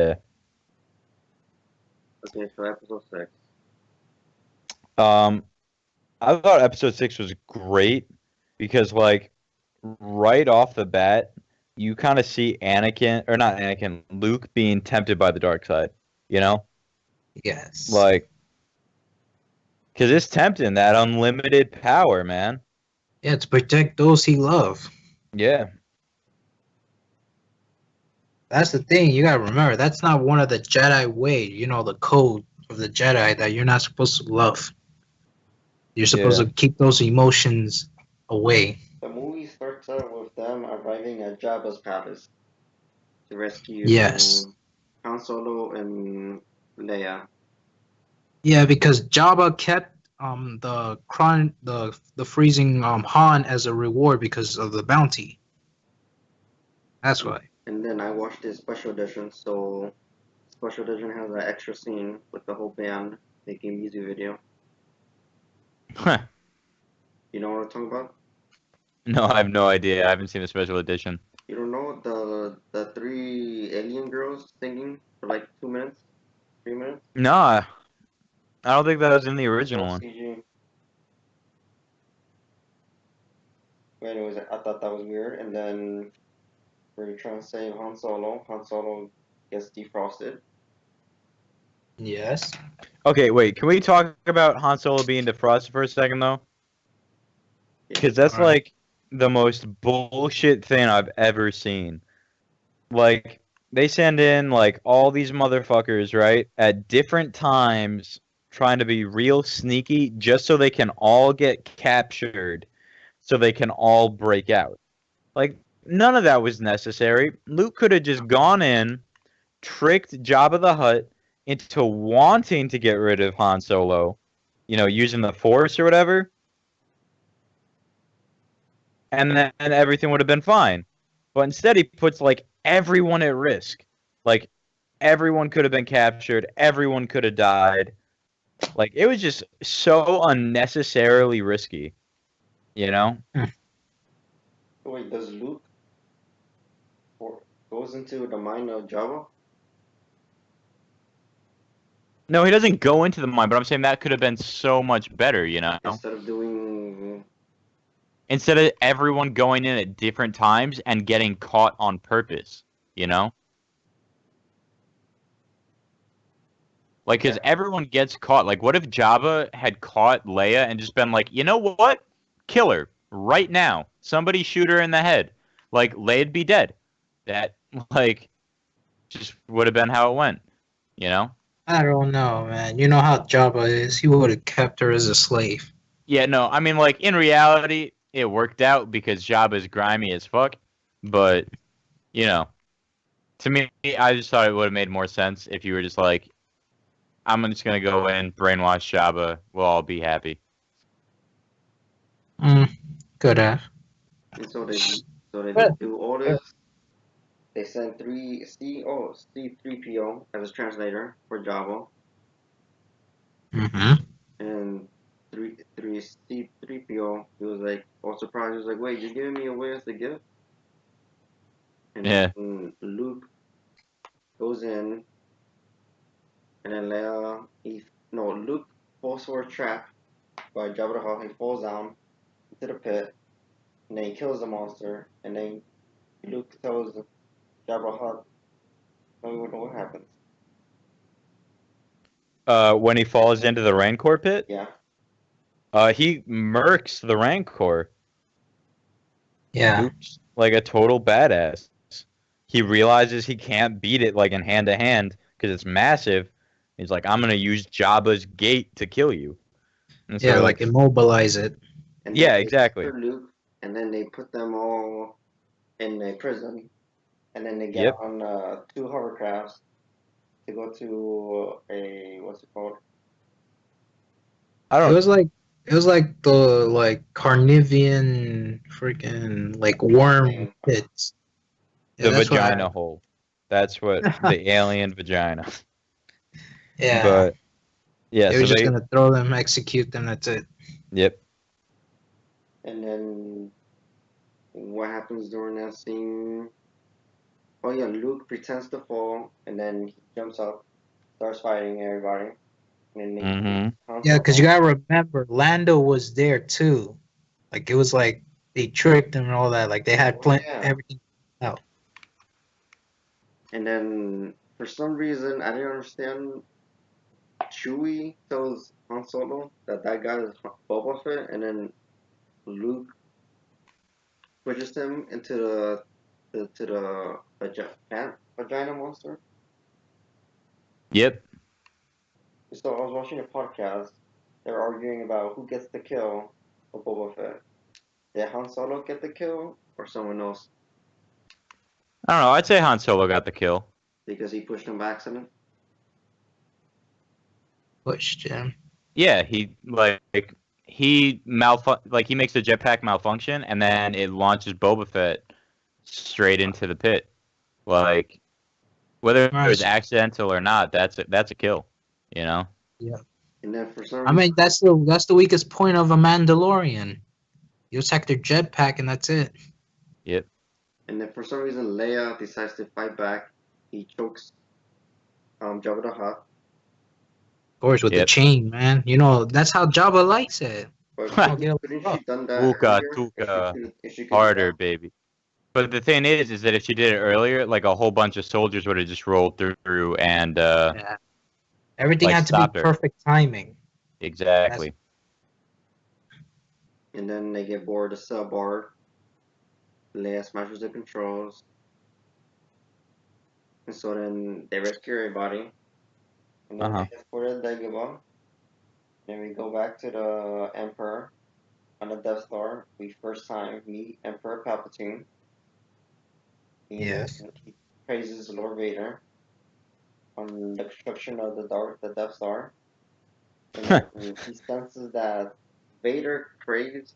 Okay, so episode 6. Um, I thought episode 6 was great because, like, right off the bat, you kind of see Anakin, or not Anakin, Luke being tempted by the dark side. You know, Yes. like, because it's tempting that unlimited power, man. Yeah, to protect those he loves. Yeah, That's the thing. You gotta remember, that's not one of the Jedi way. The code of the Jedi that you're not supposed to love. You're supposed yeah. to keep those emotions away. The movie starts out with them arriving at Jabba's palace to Yes. rescue Han Solo and Leia. Yeah, because Jabba kept the freezing Han as a reward because of the bounty. That's why. And then I watched this special edition, so special edition has an extra scene with the whole band making music video. Huh. You know what I'm talking about? No, I have no idea. I haven't seen the special edition. You don't know the three alien girls singing for like 2 minutes, 3 minutes? No, I don't think that was in the original No one. CG. But anyways, I thought that was weird. And then we're trying to save Han Solo. Han Solo gets defrosted. Yes. Okay, wait. Can we talk about Han Solo being defrosted for a second, though? Yeah. Because that's Alright. like the most bullshit thing I've ever seen. Like, they send in, like, all these motherfuckers, right, at different times, trying to be real sneaky just so they can all get captured, so they can all break out. Like, none of that was necessary. Luke could have just gone in, tricked Jabba the Hutt into wanting to get rid of Han Solo, using the Force or whatever, and then everything would have been fine. But instead, he puts like everyone at risk. Like everyone could have been captured. Everyone could have died. Like it was just so unnecessarily risky. You know? Wait, does Luke goes into the mind of Jabba? No, he doesn't go into the mine, but I'm saying that could have been so much better. Instead of doing. Instead of everyone going in at different times and getting caught on purpose. You know? Like, because everyone gets caught. Like, what if Jabba had caught Leia and just been like, you know what? Kill her right now. Somebody shoot her in the head. Like, Leia'd be dead. That, like, just would have been how it went. You know? I don't know, man. You know how Jabba is. He would have kept her as a slave. Yeah, no, I mean, like, in reality, it worked out because Jabba's grimy as fuck. But, to me, I just thought it would have made more sense if you were just like, I'm just going to go in, brainwash Jabba, we'll all be happy. Could have. And so they do all this. They send C3PO as a translator for Jabba. Mm-hmm. And C3PO, he was like, all surprised. He was like, wait, you're giving me away as the gift? And Yeah. then Luke goes in, and then Luke falls for a trap by Jabba the Hutt. He falls down into the pit, and then he kills the monster, and then Luke tells Jabba the Hutt, "No, we don't know what happens." When he falls into the Rancor pit? Yeah. He murks the Rancor. Yeah. Luke's like a total badass. He realizes he can't beat it like in hand to hand because it's massive. He's like, I'm gonna use Jabba's gate to kill you. And so Yeah, like immobilize it. And yeah, then they exactly. capture Luke, and then they put them all in a prison, and then they get Yep. on 2 hovercrafts to go to a what's it called? I It don't. was like the Carnivian freaking like worm pits. Yeah, The that's what vagina hole. That's what the alien vagina. Yeah. But yeah, They were so just they. gonna throw them, execute them, that's it. Yep. And then what happens during that scene? Oh yeah, Luke pretends to fall, and then he jumps up, starts fighting everybody, and then Mm-hmm. Han Yeah, because you Solo- gotta remember, Lando was there too. Like it was like they tricked him and all that. Like they had Oh yeah, everything out. and then for some reason I didn't understand. Chewie tells Han Solo that that guy is Boba Fett, and then Luke pushes him into the vagina monster. Yep. So I was watching a podcast. They're arguing about who gets the kill of Boba Fett. Did Han Solo get the kill or someone else I don't know. I'd say Han Solo got the kill. because he pushed him by accident? Pushed him. Yeah, he makes the jetpack malfunction, and then it launches Boba Fett straight into the pit. Like whether it was Right. accidental or not, that's a kill. You know. Yeah. And then for some I reason, mean, that's the weakest point of a Mandalorian. You attack their jetpack and that's it. Yep. Leia decides to fight back. He chokes Jabba the Hutt. Of course, with the Yep. chain, man. You know, that's how Jabba likes it. But I'll get couldn't up. she done that Tuka, earlier? Tuka, If she could do harder, that? baby. But the thing is that if she did it earlier, like a whole bunch of soldiers would have just rolled through and Yeah. Everything like had to be stopped her. perfect timing. Exactly. And then they get bored of sub bar. Leia smashes the controls. And so then they rescue everybody. And then Uh-huh. they get for the Dagobah. Then we go back to the Emperor on the Death Star. We first time meet Emperor Palpatine. Yes. He praises Lord Vader on the construction of the Death Star. And then he senses that Vader craves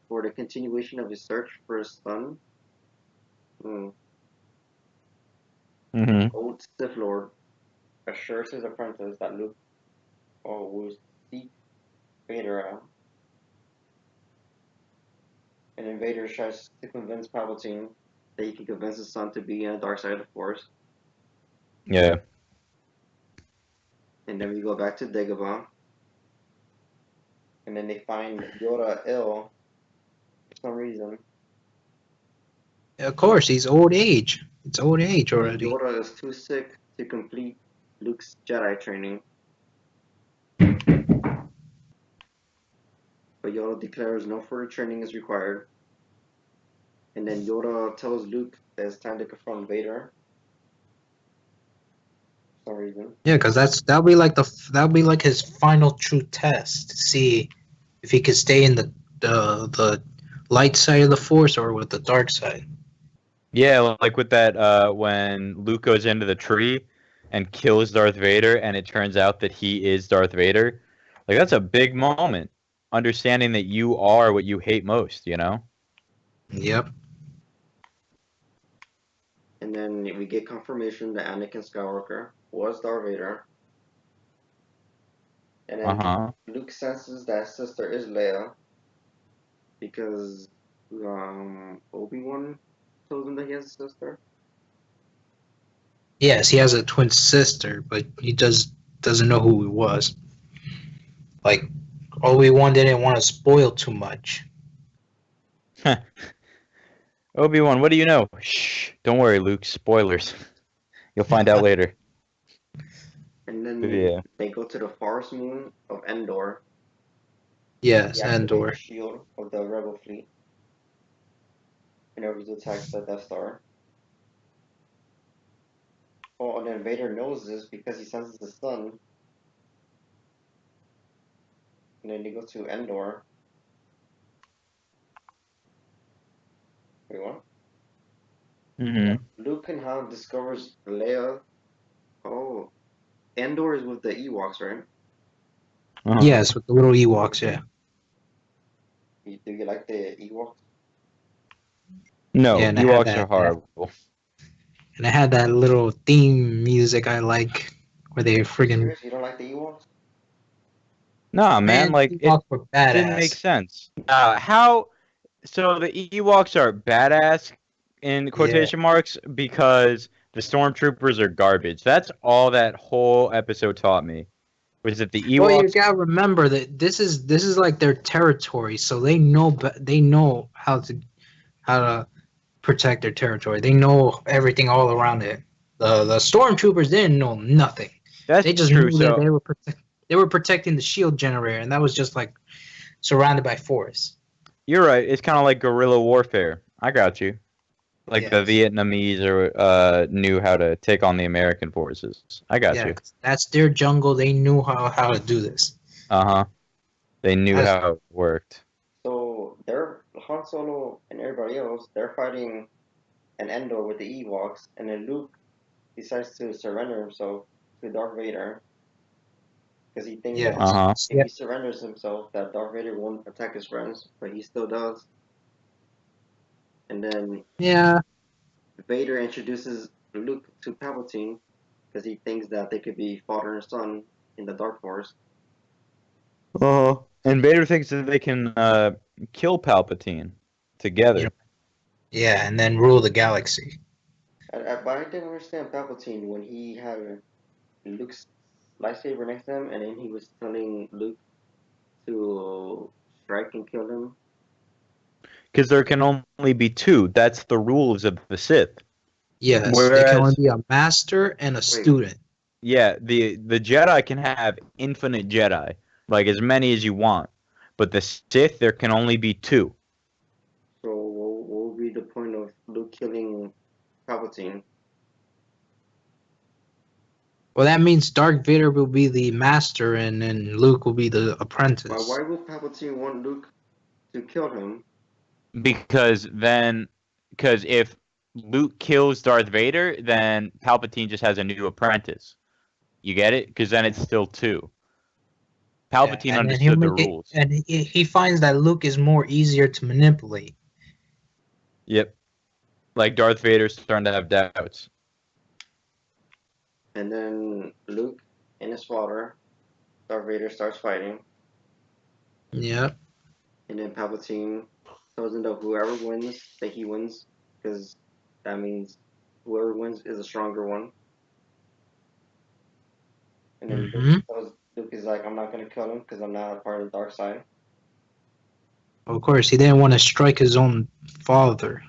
for the continuation of his search for his son. Hmm. Mm-hmm. Old Sith Lord assures his apprentice that Luke will seek Vader out. And then Vader tries to convince Palpatine that he can convince his son to be on the dark side of the Force. Yeah. And then we go back to Dagobah. And then they find Yoda ill for some reason. Of course, he's old age. It's old age But already. Yoda is too sick to complete Luke's Jedi training. But Yoda declares no further training is required. And then Yoda tells Luke that it's time to confront Vader for some reason. Yeah, because that'll be like his final true test to see if he could stay in the light side of the Force or with the dark side. Yeah, like with that when Luke goes into the tree and kills Darth Vader and it turns out that he is Darth Vader. Like that's a big moment. Understanding that you are what you hate most, you know? Yep. And then we get confirmation that Anakin Skywalker was Darth Vader. And then Uh-huh. Luke senses that his sister is Leia because Obi-Wan told him that he has a sister. Yes, he has a twin sister, but he doesn't know who he was. Like Obi-Wan didn't want to spoil too much. Obi-Wan, what do you know? Shh. Don't worry, Luke. Spoilers. You'll find out later. And then Yeah. they go to the forest moon of Endor. Yes, Deactivate the Andor. shield of the rebel fleet in order to attack the Death Star. Oh, and then Vader knows this because he senses the sun. And then they go to Endor. Wait, what? Mm-hmm. Luke and Han discovers Leia. Oh, Endor is with the Ewoks, right? Uh-huh. Yes, with the little Ewoks. Yeah. Do you like the Ewoks? No, Yeah, and I had Ewoks are that, horrible. and I had that little theme music I like, where they friggin' Serious? You don't like the Ewoks? Nah, man, man, like it Ewoks were didn't make badass. sense. How? So the Ewoks are badass in quotation marks because the stormtroopers are garbage. That's all that whole episode taught me. Was that the Well, you Ewoks? gotta remember that this is like their territory, so they know how to protect their territory. They know everything all around it. The stormtroopers didn't know nothing. That's They just true. knew that So they were protecting the shield generator, and that was just like surrounded by forest. you're right. It's kind of like guerrilla warfare. I got you. Like the Yes. Vietnamese knew how to take on the American forces. I got Yeah, you. 'cause that's their jungle. They knew how to do this. Uh-huh. They knew That's, how it worked. So they're Han Solo and everybody else. They're fighting an Endor with the Ewoks, and then Luke decides to surrender himself to Darth Vader because he thinks that yes. Uh-huh. if Yeah. he surrenders himself, that Darth Vader won't attack his friends, but he still does. And then Yeah. Vader introduces Luke to Palpatine because he thinks that they could be father and son in the Dark Force. And Vader thinks that they can kill Palpatine together. Yeah, and then rule the galaxy. But I didn't understand Palpatine when he had Luke's lightsaber next to him, and then he was telling Luke to strike and kill him. Because there can only be two. That's the rules of the Sith. Yes, there can only Whereas, be a master and a student. yeah, the Jedi can have infinite Jedi, like as many as you want. But the Sith, there can only be two. So what would be the point of Luke killing Palpatine? Well, that means Darth Vader will be the master, and then Luke will be the apprentice. Why would Palpatine want Luke to kill him? Because if Luke kills Darth Vader, then Palpatine just has a new apprentice. You get it? Because then it's still two. Palpatine and then understood the rules. And he finds that Luke is more easier to manipulate. Yep. Like Darth Vader's starting to have doubts. And then Luke and his father, Darth Vader, starts fighting. Yeah. And then Palpatine tells him that whoever wins, that he wins, because that means whoever wins is a stronger one. And then Luke is like, I'm not gonna kill him because I'm not a part of the dark side. Of course, he didn't want to strike his own father.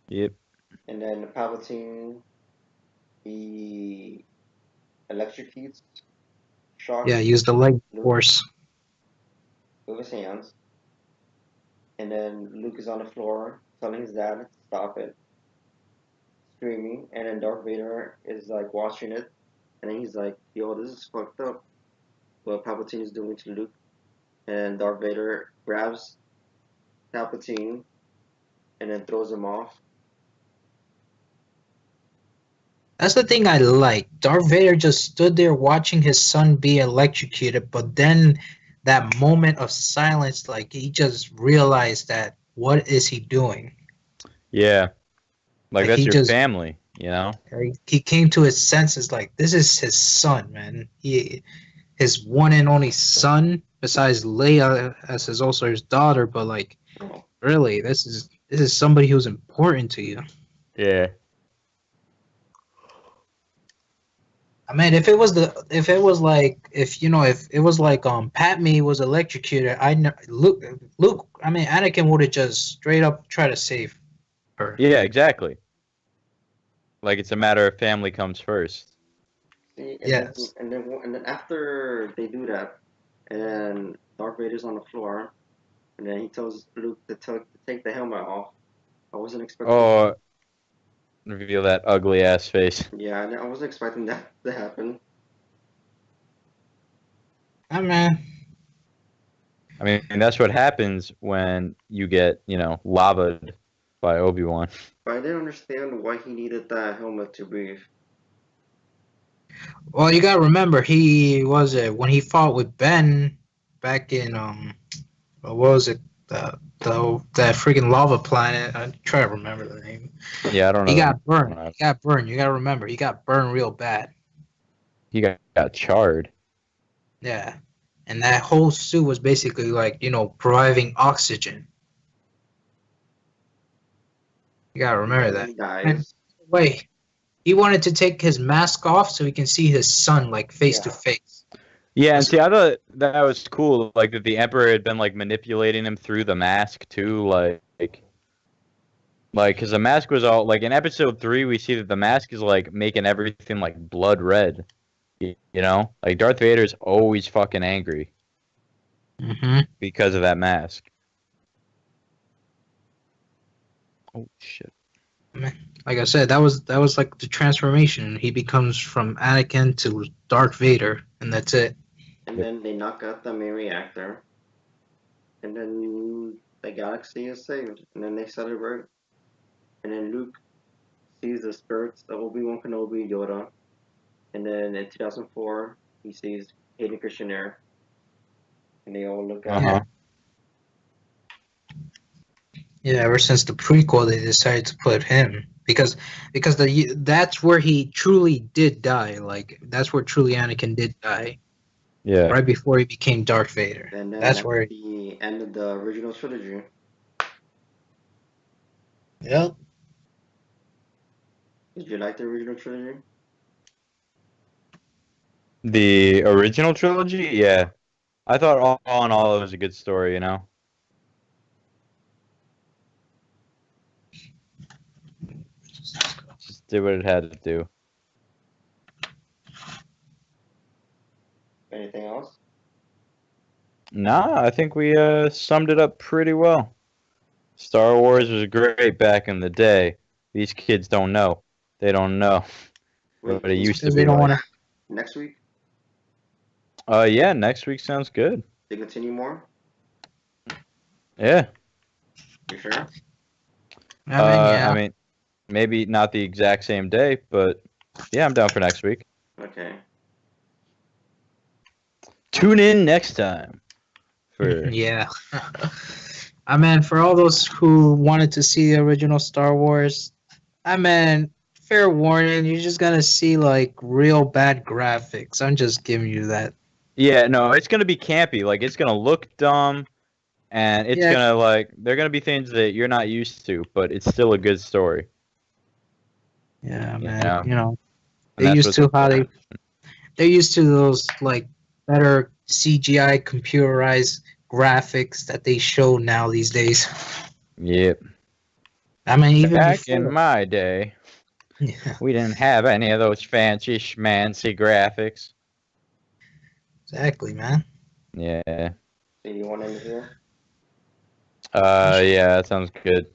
Yep. And then Palpatine, he electrocutes, shocks. Yeah, use the leg Luke force. with his hands. And then Luke is on the floor telling his dad to stop it, screaming. And then Darth Vader is like watching it. And then he's like, yo, this is fucked up. What Palpatine is doing to Luke. And Darth Vader grabs Palpatine and then throws him off. That's the thing I like. Darth Vader just stood there watching his son be electrocuted, but then that moment of silence, like he just realized that what is he doing? Yeah. Like that's he your just family, you know? he came to his senses. Like this is his son, man. His one and only son, besides Leia as his also his daughter. But like, really, this is somebody who's important to you. Yeah. I mean, if it was like Padme was electrocuted, Luke. I mean, Anakin would have just straight up tried to save her. Yeah, exactly. Like it's a matter of family comes first. See, Yes. And then after they do that, and Darth Vader's on the floor, and then he tells Luke to take the helmet off. I wasn't expecting. Oh, reveal that ugly ass face. Yeah, I wasn't expecting that to happen. I mean, I mean, and that's what happens when you get, lavaed by Obi-Wan. But I didn't understand why he needed that helmet to breathe. well, you gotta remember when he fought with Ben back in what was it that freaking lava planet? I try to remember the name. Yeah, I don't know. He got burned. He got burned. You gotta remember, he got burned real bad. He got charred. Yeah, and that whole suit was basically like providing oxygen. You gotta remember And that. he dies. And wait, he wanted to take his mask off so he can see his son like face to Yeah. face. Yeah, and see, I thought that was cool, like that the Emperor had been like manipulating him through the mask too, like, because the mask was all like in episode 3, we see that the mask is like making everything like blood red. You know, like Darth Vader's always fucking angry Mm-hmm. because of that mask. Oh shit. Like I said, that was like the transformation. He becomes from Anakin to Darth Vader, and that's it. And then they knock out the main reactor. And then the galaxy is saved. And then they celebrate. And then Luke sees the spirits of Obi-Wan Kenobi, Yoda. And then in 2004, he sees Hayden Christensen. And they all look at Uh-huh. him. Yeah, ever since the prequel, they decided to put him because that's where he truly did die. Like that's where truly Anakin did die, Yeah. right before he became Darth Vader. And then That's at where. the end of the original trilogy. Yep. Did you like the original trilogy? The original trilogy, yeah. I thought all in all it was a good story, you know. Just did what it had to do. Anything else? Nah, I think we summed it up pretty well. Star Wars was great back in the day. These kids don't know. They don't know Wait, what it used to Because they be don't like. want to. next week Yeah, next week sounds good. to continue more? Yeah. You sure? Yeah. I mean, maybe not the exact same day, but yeah, I'm down for next week. Okay. Tune in next time for Yeah. I mean, for all those who wanted to see the original Star Wars, I mean, fair warning, you're just gonna see like real bad graphics. I'm just giving you that. Yeah, no, it's gonna be campy. Like it's gonna look dumb, and it's Yeah. gonna like they're gonna be things that you're not used to, but it's still a good story. Yeah, You man. know? You know, And they're that's used what's to how important. they're used to those like better CGI computerized graphics that they show now these days. Yep. I mean, even Back in before. my day, Yeah, we didn't have any of those fancy schmancy graphics. exactly, man. Yeah. So you want to end it here? Yeah, that sounds good.